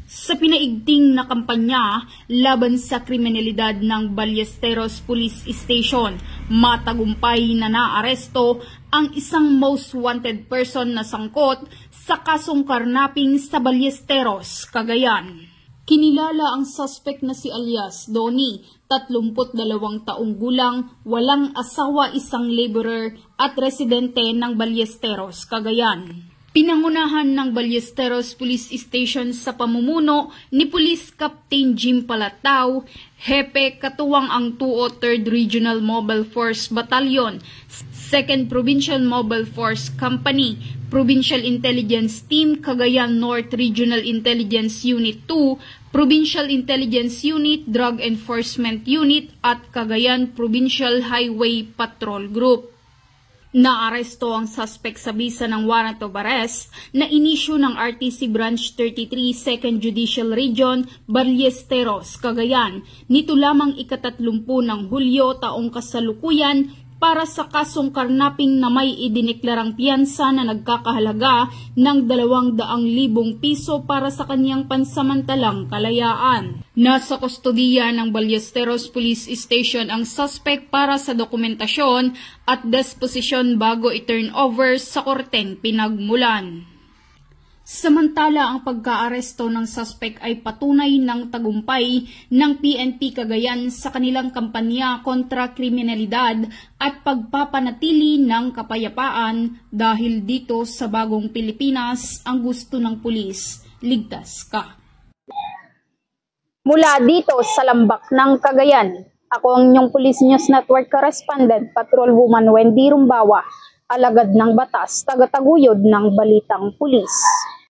Sa pinaigting na kampanya laban sa kriminalidad ng Ballesteros Police Station, matagumpay na naaresto ang isang most wanted person na sangkot sa kasong karnaping sa Ballesteros, Cagayan. Kinilala ang suspect na si alias Donnie, 32 taong gulang, walang asawa, isang laborer at residente ng Ballesteros, Cagayan. Pinangunahan ng Ballesteros Police Station sa pamumuno ni Police Captain Jim Palatao, Hepe katuwang ang 203rd Regional Mobile Force Battalion, 2nd Provincial Mobile Force Company, Provincial Intelligence Team, Cagayan North Regional Intelligence Unit 2, Provincial Intelligence Unit, Drug Enforcement Unit at Cagayan Provincial Highway Patrol Group. Naaresto ang suspect sa bisa ng warrant of arrest na inisyu ng RTC Branch 33 2nd Judicial Region, Ballesteros, Cagayan, nito lamang ika-30 ng Hulyo taong kasalukuyan para sa kasong karnaping na may idineklarang piyansa na nagkakahalaga ng 200,000 piso para sa kanyang pansamantalang kalayaan. Nasa kustodiya ng Ballesteros Police Station ang suspect para sa dokumentasyon at disposisyon bago i-turn over sa korteng pinagmulan. Samantala, ang pagkaaresto ng suspect ay patunay ng tagumpay ng PNP Cagayan sa kanilang kampanya kontra kriminalidad at pagpapanatili ng kapayapaan dahil dito sa bagong Pilipinas ang gusto ng pulis, ligtas ka. Mula dito sa Lambak ng Cagayan, ako ang inyong Police News Network Correspondent, Patrolwoman Wendy Rumbawa, alagad ng batas, tagataguyod ng balitang pulis.